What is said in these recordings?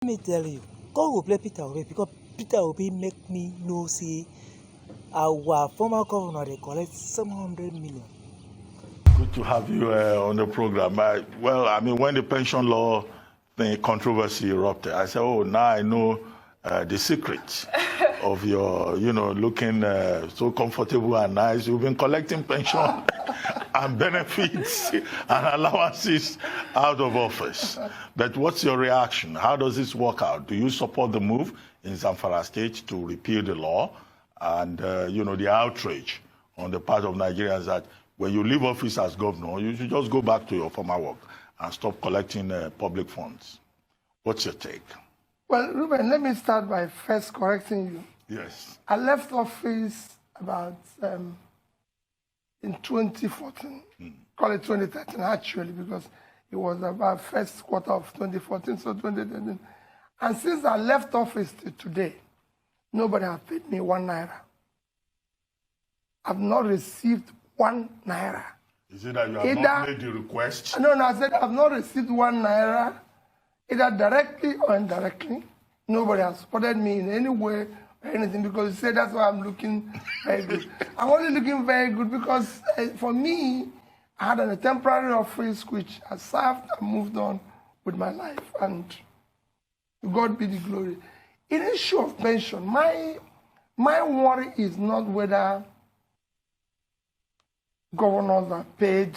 Let me tell you, God will play Peter Obi because Peter Obi make me know see our former governor they collect 700 million. Good to have you on the program. Well, I mean, when the pension law controversy erupted, I said, oh, now I know the secret of your, looking so comfortable and nice. You've been collecting pension and benefits and allowances out of office. But what's your reaction? How does this work out? Do you support the move in Zamfara State to repeal the law and, the outrage on the part of Nigerians that when you leave office as governor, you should just go back to your former work and stop collecting public funds? What's your take? Well, Ruben, let me start by first correcting you. Yes. I left office about in 2014, call it 2013 actually, because it was about first quarter of 2014, so 2013. And since I left office to today, nobody has paid me 1 naira. I've not received 1 naira. Is it that you have not made the request? No, I said I've not received 1 naira, either directly or indirectly. Nobody has supported me in any way or anything because you said that's why I'm looking very good. I'm only looking very good because for me, I had a temporary office which I served and moved on with my life, and to God be the glory. In the issue of pension, my worry is not whether governors are paid,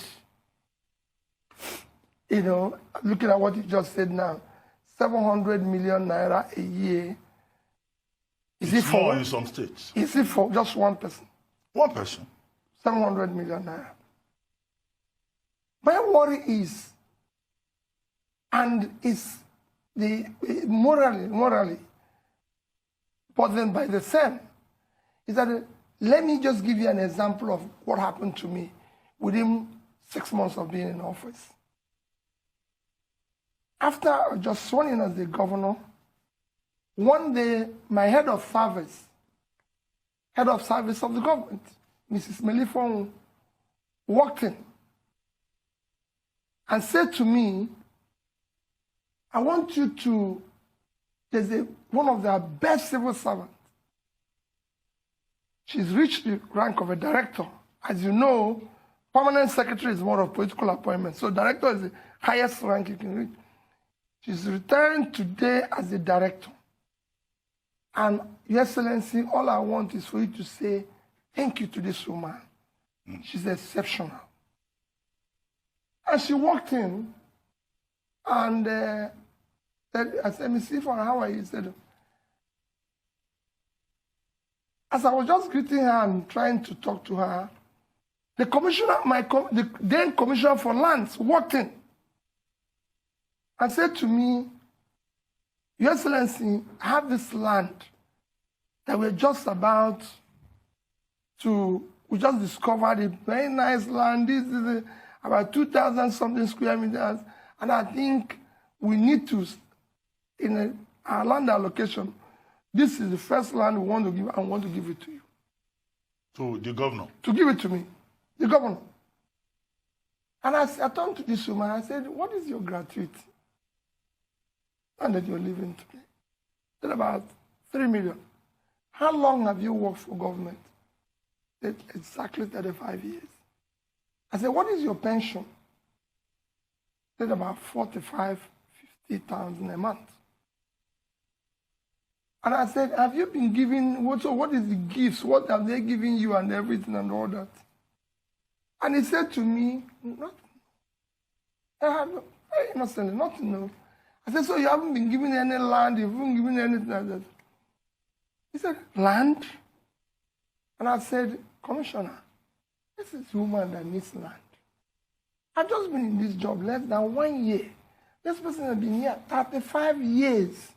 looking at what you just said now, 700 million naira a year. Is it for in some states? Is it for just one person? One person. 700 million naira. My worry is, and it's the morally, burdened by the same, is that let me just give you an example of what happened to me within 6 months of being in office. After I just sworn in as the governor, one day my head of service of the government, Mrs. Melifon, walked in and said to me, I want you to, there's one of their best civil servants. She's reached the rank of a director. As you know, permanent secretary is more of political appointment. So director is the highest rank you can reach. She's retiring today as a director. And Your Excellency, all I want is for you to say thank you to this woman. She's exceptional. And she walked in and said, I said, Miss Ifon, how are you? He said, as I was just greeting her and trying to talk to her, the commissioner, the then commissioner for lands, walked in and said to me, Your Excellency, I have this land that we're just about to, we just discovered a very nice land. This is about 2,000 something square meters. And I think we need to, in our land allocation, this is the first land we want to give, and want to give it to you. To the governor? To give it to me, the governor. And I turned to this woman, I said, what is your gratuity? And that you're living today. Said about 3 million. How long have you worked for government? Said exactly 35 years. I said, what is your pension? Said about 45,000, 50,000 a month. And I said, have you been given, what is the gifts? What have they given you and everything and all that? And he said to me, nothing. I had very innocently, nothing, no. I said, so you haven't been given any land, you haven't given anything like that. He said, land? And I said, Commissioner, this is a woman that needs land. I've just been in this job less than 1 year. This person has been here 35 years.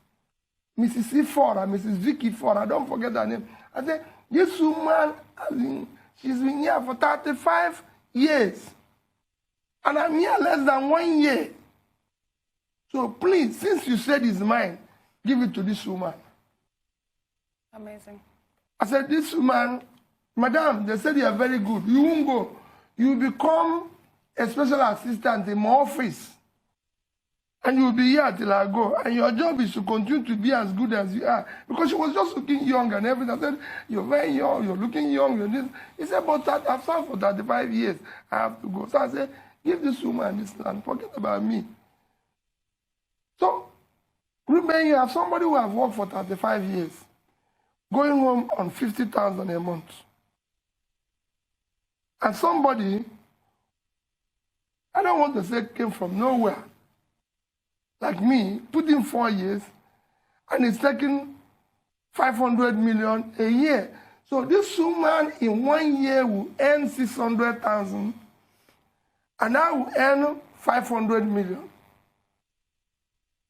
Mrs. E. Ford and Mrs. Vicky Ford, I don't forget her name. I said, this woman, she's been here for 35 years. And I'm here less than 1 year. So please, since you said it's mine, give it to this woman. Amazing. I said, this woman, madam, they said you are very good. You won't go. You become a special assistant in my office. And you'll be here till I go. And your job is to continue to be as good as you are. Because she was just looking young and everything. I said, you're very young, you're looking young, you're this. He said, but I've served for 35 years. I have to go. So I said, give this woman this land. Forget about me. So, remember, you have somebody who has worked for 35 years, going home on 50,000 a month. And somebody, I don't want to say came from nowhere, like me, put in 4 years, and it's taking 500 million a year. So this woman in 1 year will earn 600,000, and I will earn 500 million.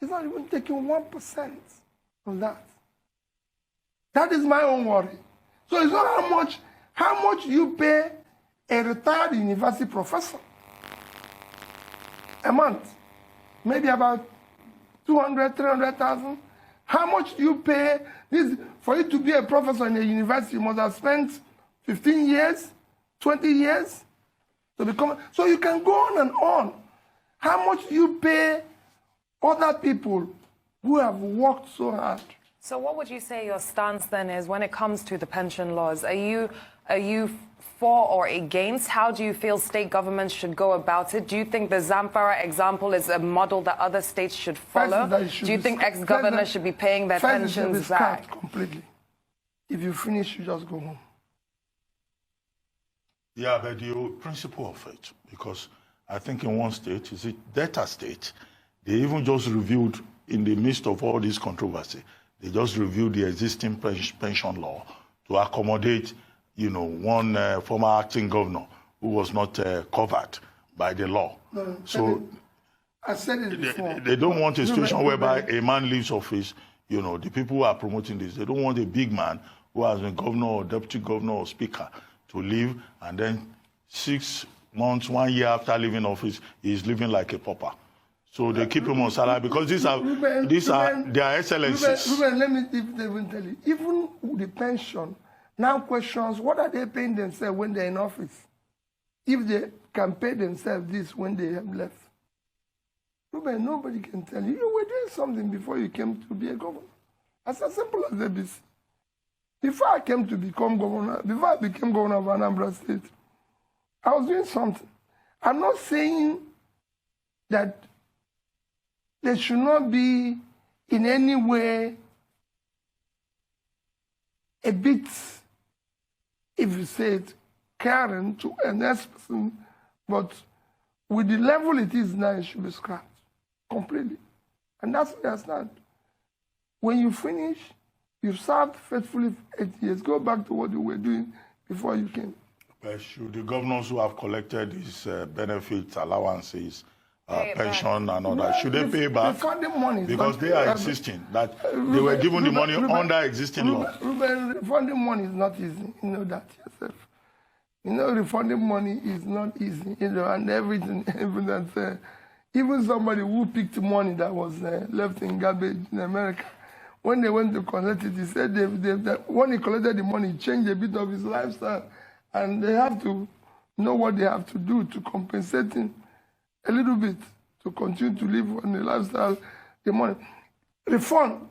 It's not even taking 1% of that. That is my own worry. So it's not how much you pay a retired university professor a month. Maybe about 200, 300,000. How much do you pay this for you to be a professor in a university? You must have spent 15 years, 20 years to become. So you can go on and on. How much do you pay other people who have worked so hard? So what would you say your stance then is when it comes to the pension laws? Are you for or against? How do you feel state governments should go about it? Do you think the Zamfara example is a model that other states should follow? Do you think ex-governors should be paying their pensions back? Completely. If you finish, you just go home. Yeah, but the principle of it, because I think in one state, is it Delta State, they even just reviewed, in the midst of all this controversy, they just reviewed the existing pension law to accommodate, you know, one former acting governor who was not covered by the law. No, so I said it before. They don't want a situation whereby a man leaves office, you know, the people who are promoting this, they don't want a big man who has been governor or deputy governor or speaker to leave, and then 6 months, 1 year after leaving office, he's living like a pauper. So they keep him on salary because these are their excellencies. Ruben, let me even tell you, even the pension now questions what are they paying themselves when they're in office, if they can pay themselves this when they have left. Ruben, nobody can tell you. You were doing something before you came to be a governor. As simple as ABC. Before I came to become governor, before I became governor of Anambra State, I was doing something. I'm not saying that there should not be in any way a bit, if you say it, caring to a next person, but with the level it is now, it should be scrapped completely. And that's where I stand. When you finish, you've served faithfully for 8 years. Go back to what you were doing before you came. But should the governors who have collected these benefits, allowances, pension and all that, should they pay back? Refunding money because they are insisting that they were given the money under existing law. Refunding money is not easy. You know that yourself. You know, refunding money is not easy. You know, and everything, even somebody who picked money that was left in garbage in America, when they went to collect it, he said that when he collected the money, he changed a bit of his lifestyle, and they have to know what they have to do to compensate him a little bit to continue to live on the lifestyle, the money. Refund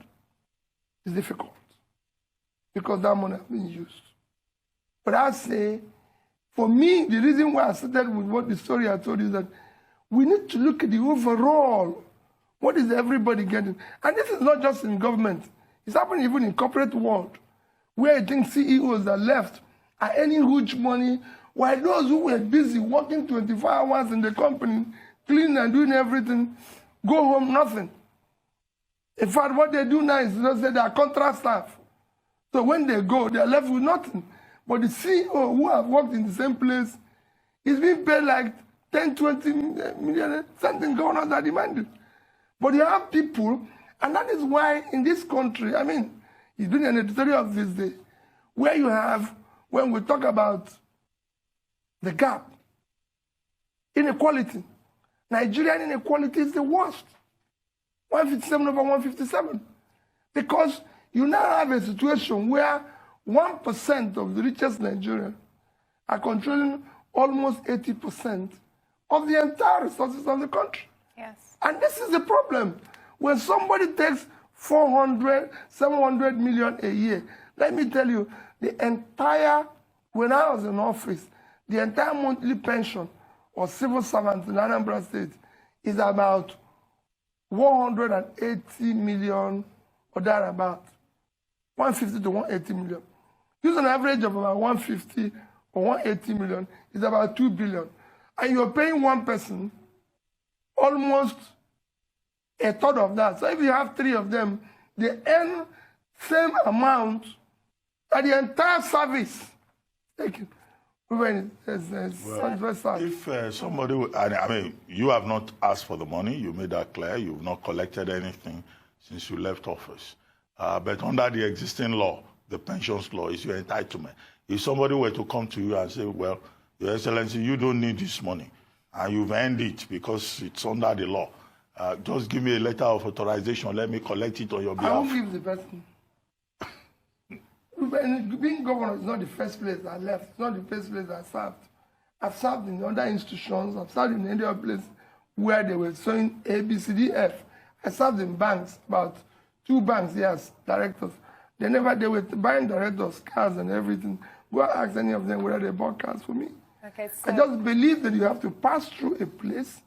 is difficult because that money has been used. But I say, for me, the reason why I started with what the story I told you is that we need to look at the overall. What is everybody getting? And this is not just in government. It's happening even in corporate world, where I think CEOs are left are earning huge money, while those who were busy working 24 hours in the company, cleaning and doing everything, go home nothing. In fact, what they do now is they are contract staff. So when they go, they are left with nothing. But the CEO who have worked in the same place is being paid like 10, 20 million, something governors are demanding. But you have people, and that is why in this country, I mean, it's been an editorial of this day, where you have, when we talk about the gap, inequality, Nigerian inequality is the worst. 157 over 157. Because you now have a situation where 1% of the richest Nigerians are controlling almost 80% of the entire resources of the country. Yes. And this is the problem. When somebody takes 400, 700 million a year, let me tell you, when I was in office, the entire monthly pension of civil servants in Anambra State is about 180 million or thereabout. 150 to 180 million. Use an average of about 150 or 180 million is about 2 billion. And you're paying one person almost a third of that. So if you have 3 of them, they earn same amount that the entire service. Thank you. If somebody, I mean, you have not asked for the money, you made that clear, you've not collected anything since you left office. But under the existing law, the pensions law is your entitlement. If somebody were to come to you and say, well, Your Excellency, you don't need this money, and you've earned it because it's under the law, just give me a letter of authorization, let me collect it on your behalf. I won't give the person. Being governor is not the first place I left. It's not the first place I served. I've served in other institutions. I've served in any other place where they were showing A, B, C, D, F. I served in banks, about 2 banks, yes, directors. They were buying directors, cars and everything. Go ask any of them whether they bought cars for me. Okay, so I just believe that you have to pass through a place,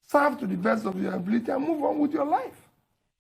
serve to the best of your ability, and move on with your life.